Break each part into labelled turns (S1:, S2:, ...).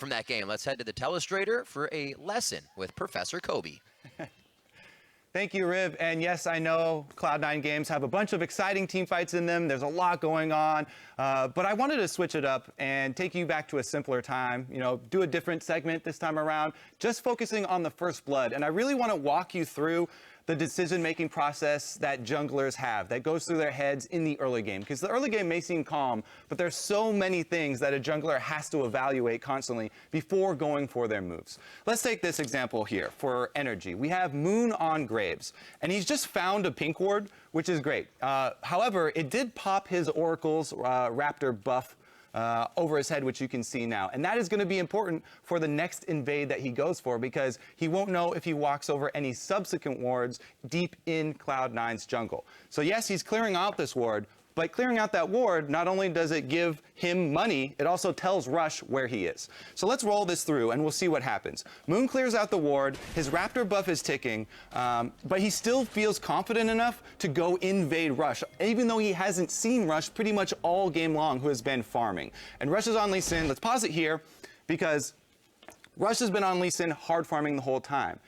S1: From that game, let's head to the telestrator for a lesson with Professor Kobe.
S2: Thank you, Riv. And yes, I know Cloud9 games have a bunch of exciting team fights in them. There's a lot going on. But I wanted to switch it up and take you back to a simpler time, do a different segment this time around, just focusing on the first blood. And I really want to walk you through the decision-making process that junglers have that goes through their heads in the early game. Because the early game may seem calm, but there's so many things that a jungler has to evaluate constantly before going for their moves. Let's take this example here for NRG. We have Moon on Graves, and he's just found a pink ward, which is great. However, it did pop his Oracle's Raptor buff over his head, which you can see now. And that is going to be important for the next invade that he goes for, because he won't know if he walks over any subsequent wards deep in Cloud9's jungle. So yes, he's clearing out this ward, but clearing out that ward, not only does it give him money, it also tells Rush where he is. So let's roll this through and we'll see what happens. Moon clears out the ward, his Raptor buff is ticking, but he still feels confident enough to go invade Rush, even though he hasn't seen Rush pretty much all game long, who has been farming. And Rush is on Lee Sin. Let's pause it here, because Rush has been on Lee Sin hard farming the whole time.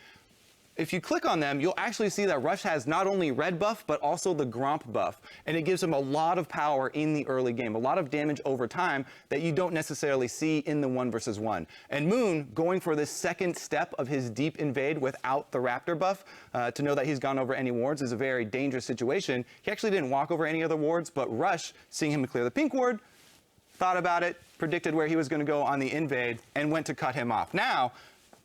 S2: If you click on them, you'll actually see that Rush has not only red buff, but also the Gromp buff. And it gives him a lot of power in the early game, a lot of damage over time that you don't necessarily see in the 1 versus 1. And Moon, going for this second step of his deep invade without the Raptor buff, to know that he's gone over any wards is a very dangerous situation. He actually didn't walk over any other wards, but Rush, seeing him clear the pink ward, thought about it, predicted where he was going to go on the invade, and went to cut him off. Now,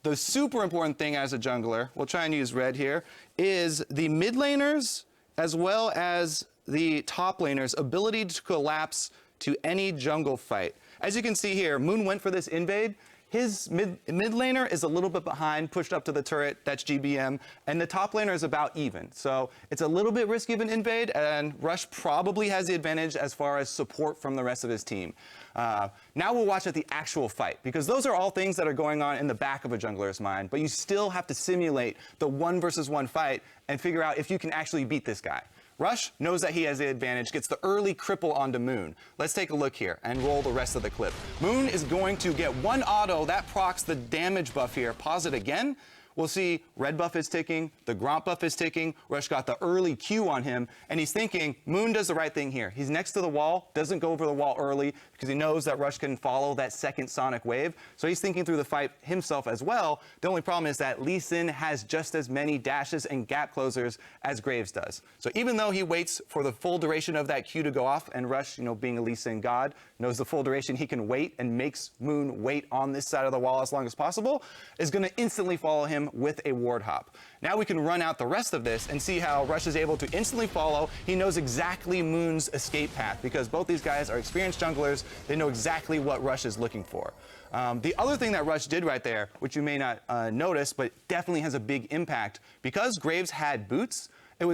S2: the super important thing as a jungler, we'll try and use red here, is the mid laners as well as the top laners' ability to collapse to any jungle fight. As you can see here, Moon went for this invade. His mid laner is a little bit behind, pushed up to the turret, that's GBM, and the top laner is about even. So it's a little bit risky of an invade, and Rush probably has the advantage as far as support from the rest of his team. Now we'll watch at the actual fight, because those are all things that are going on in the back of a jungler's mind, but you still have to simulate the 1 versus 1 fight and figure out if you can actually beat this guy. Rush knows that he has the advantage, gets the early cripple onto Moon. Let's take a look here and roll the rest of the clip. Moon is going to get one auto that procs the damage buff here. Pause it again. We'll see red buff is ticking, the Gromp buff is ticking, Rush got the early Q on him, and he's thinking Moon does the right thing here. He's next to the wall, doesn't go over the wall early, because he knows that Rush can follow that second Sonic wave, so he's thinking through the fight himself as well. The only problem is that Lee Sin has just as many dashes and gap closers as Graves does. So even though he waits for the full duration of that Q to go off, and Rush, being a Lee Sin god, knows the full duration he can wait and makes Moon wait on this side of the wall as long as possible, is going to instantly follow him with a ward hop. Now we can run out the rest of this and see how Rush is able to instantly follow. He knows exactly Moon's escape path, because both these guys are experienced junglers. They know exactly what Rush is looking for. The other thing that Rush did right there, which you may not notice, but definitely has a big impact, because Graves had boots, it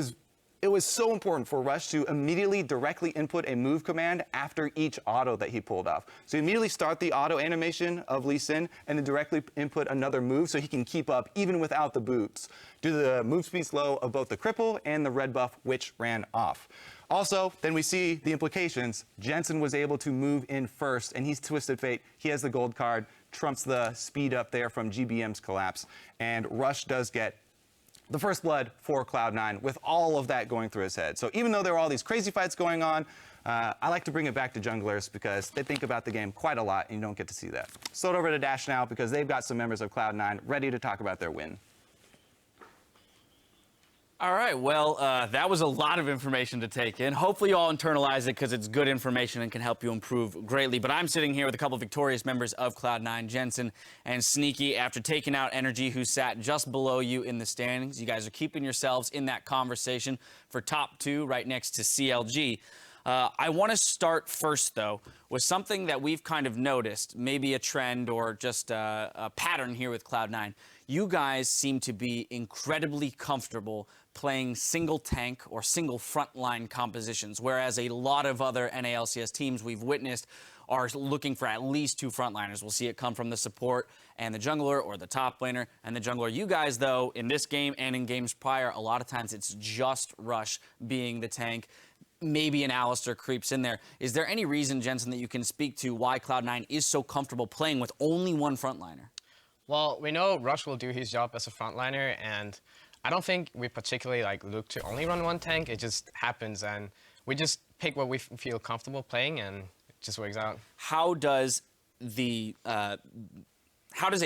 S2: was so important for Rush to immediately directly input a move command after each auto that he pulled off. So immediately start the auto animation of Lee Sin and then directly input another move so he can keep up even without the boots. Do the move speed slow of both the cripple and the red buff, which ran off. Also, then we see the implications. Jensen was able to move in first, and he's Twisted Fate. He has the gold card, trumps the speed up there from GBM's collapse, and Rush does get the first blood for Cloud9 with all of that going through his head. So even though there are all these crazy fights going on, I like to bring it back to junglers because they think about the game quite a lot and you don't get to see that. So over to Dash now, because they've got some members of Cloud9 ready to talk about their win.
S3: All right, well, that was a lot of information to take in. Hopefully you all internalize it because it's good information and can help you improve greatly. But I'm sitting here with a couple of victorious members of Cloud9, Jensen and Sneaky, after taking out NRG, who sat just below you in the standings. You guys are keeping yourselves in that conversation for top 2 right next to CLG. I want to start first, though, with something that we've kind of noticed, maybe a trend or just a pattern here with Cloud9. You guys seem to be incredibly comfortable playing single tank or single frontline compositions, whereas a lot of other NALCS teams we've witnessed are looking for at least 2 frontliners. We'll see it come from the support and the jungler, or the top laner and the jungler. You guys, though, in this game and in games prior, a lot of times it's just Rush being the tank. maybe an Alistair creeps in there. Is there any reason, Jensen, that you can speak to why Cloud9 is so comfortable playing with only one frontliner?
S4: Well, we know Rush will do his job as a frontliner, and I don't think we particularly look to only run one tank. It just happens, and we just pick what we feel comfortable playing, and it just works out.
S3: How does a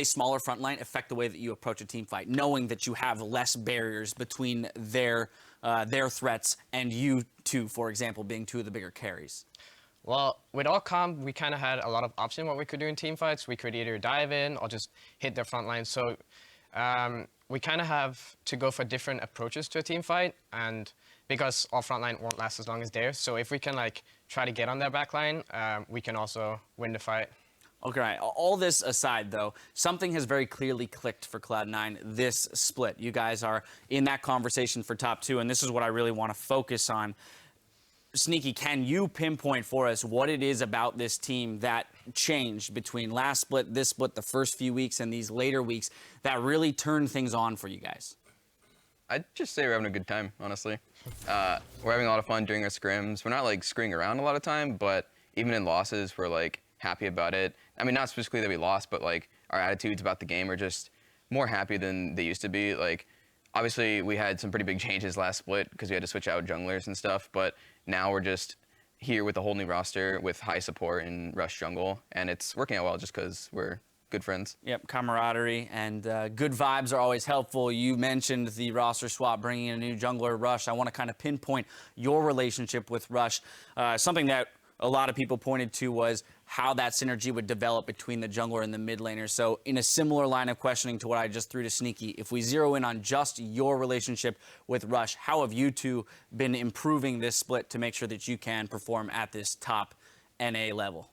S3: smaller front line affect the way that you approach a team fight, knowing that you have less barriers between their threats and you two, for example, being two of the bigger carries?
S4: Well, with all comp, we kind of had a lot of options what we could do in team fights. We could either dive in or just hit their front line. So we kind of have to go for different approaches to a team fight, and because our front line won't last as long as theirs. So if we can try to get on their back line, we can also win the fight.
S3: Okay, all this aside, though, something has very clearly clicked for Cloud9 this split. You guys are in that conversation for top 2, and this is what I really want to focus on. Sneaky, can you pinpoint for us what it is about this team that changed between last split, this split, the first few weeks, and these later weeks that really turned things on for you guys?
S5: I'd just say we're having a good time, honestly. We're having a lot of fun during our scrims. We're not screwing around a lot of time, but even in losses, we're happy about it. I mean, not specifically that we lost, but our attitudes about the game are just more happy than they used to be. Obviously, we had some pretty big changes last split because we had to switch out junglers and stuff, but now we're just here with a whole new roster with high support in Rush jungle, and it's working out well just because we're good friends.
S3: Yep, camaraderie and good vibes are always helpful. You mentioned the roster swap, bringing in a new jungler, Rush. I want to kind of pinpoint your relationship with Rush. Something that a lot of people pointed to was how that synergy would develop between the jungler and the mid laner. So in a similar line of questioning to what I just threw to Sneaky, if we zero in on just your relationship with Rush, how have you two been improving this split to make sure that you can perform at this top NA level?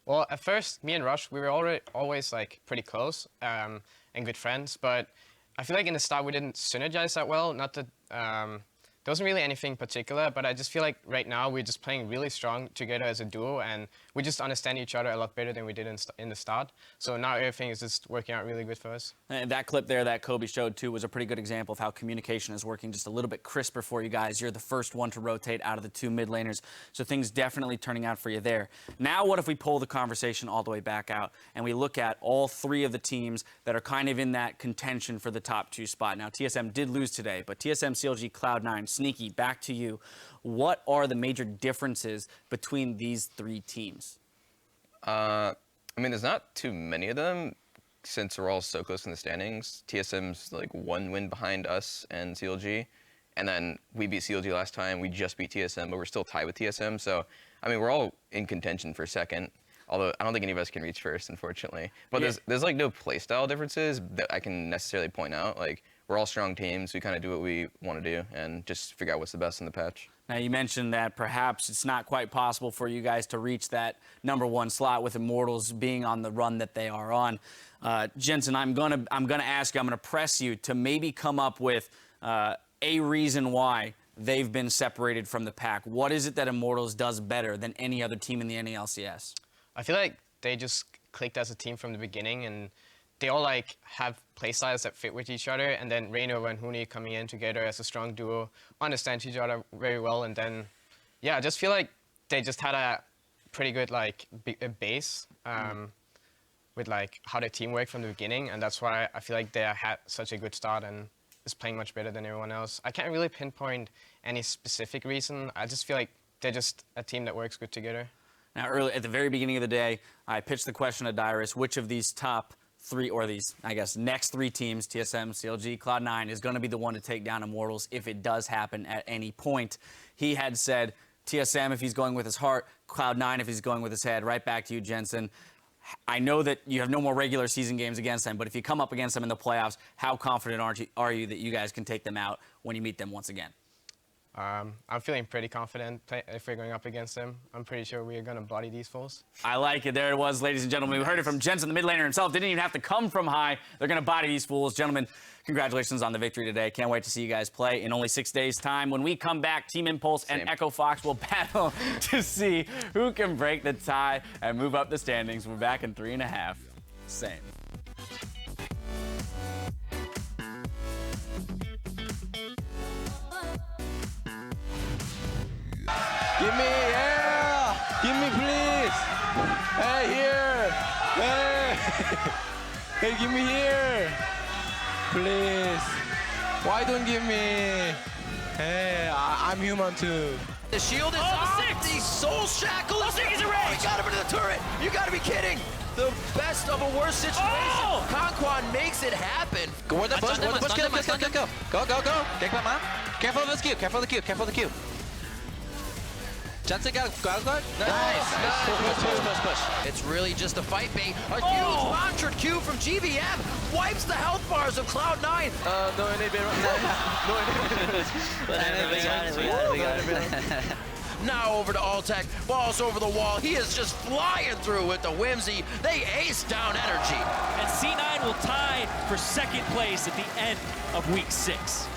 S4: Well, at first, me and Rush, we were always pretty close and good friends, but I feel in the start we didn't synergize that well. Not that there wasn't really anything particular, but I just feel right now we're just playing really strong together as a duo, and we just understand each other a lot better than we did in the start. So now everything is just working out really good for us.
S3: And that clip there that Kobe showed too was a pretty good example of how communication is working just a little bit crisper for you guys. You're the first one to rotate out of the two mid laners, so things definitely turning out for you there. Now what if we pull the conversation all the way back out and we look at all three of the teams that are kind of in that contention for the top 2 spot. Now TSM did lose today, but TSM, CLG, Cloud9, Sneaky, back to you. What are the major differences between these 3 teams?
S5: I mean, there's not too many of them since we're all so close in the standings. TSM's 1 win behind us and CLG, and then we beat CLG last time. We just beat TSM, but we're still tied with TSM. So, I mean, we're all in contention for second. Although I don't think any of us can reach first, unfortunately. But
S3: Yeah.
S5: there's no playstyle differences that I can necessarily point out. We're all strong teams. We kind of do what we want to do and just figure out what's the best in the patch.
S3: Now, you mentioned that perhaps it's not quite possible for you guys to reach that #1 slot with Immortals being on the run that they are on. Jensen, I'm gonna ask you, I'm gonna press you to maybe come up with a reason why they've been separated from the pack. What is it that Immortals does better than any other team in the NALCS?
S4: I feel they just clicked as a team from the beginning, and they all have playstyles that fit with each other, and then Reynova and Huni coming in together as a strong duo, understand each other very well, and then, yeah, I just feel they just had a pretty good base with how their team worked from the beginning, and that's why I feel they had such a good start and is playing much better than everyone else. I can't really pinpoint any specific reason. I just feel they're just a team that works good together.
S3: Now, early at the very beginning of the day, I pitched the question to Dyrus, which of these top 3, or these, I guess, next 3 teams, TSM, CLG, Cloud9, is going to be the one to take down Immortals if it does happen at any point. He had said TSM if he's going with his heart, Cloud9 if he's going with his head. Right back to you, Jensen. I know that you have no more regular season games against them, but if you come up against them in the playoffs, how confident are you that you guys can take them out when you meet them once again?
S4: I'm feeling pretty confident if we're going up against them. I'm pretty sure we're going to body these fools.
S3: I like it. There it was, ladies and gentlemen. We heard it from Jensen, the mid laner himself. Didn't even have to come from high. They're going to body these fools. Gentlemen, congratulations on the victory today. Can't wait to see you guys play in only 6 days' time. When we come back, Team Impulse and Echo Fox will battle to see who can break the tie and move up the standings. We're back in 3.5. Same.
S6: Hey, give me here. Please. Why don't give me? Hey, I'm human too.
S1: The shield is
S7: the
S1: off.
S7: six.
S1: The soul shackle is
S7: Six is
S1: he
S7: erased.
S1: got him into the turret. You gotta be kidding. The best of a worst situation.
S7: Oh!
S1: Conquan makes it happen.
S6: Go where the push, kill. Go. Take my mom. Careful of the Q, careful of the Q. Jensen got guard. Nice. Push.
S1: It's really just a fight bait. A huge
S7: Oh!
S1: launcher Q from GVM wipes the health bars of Cloud9.
S6: No inhibitor.
S1: Now over to Altec. Balls over the wall. He is just flying through with the whimsy. They ace down energy.
S7: And C9 will tie for second place at the end of week 6.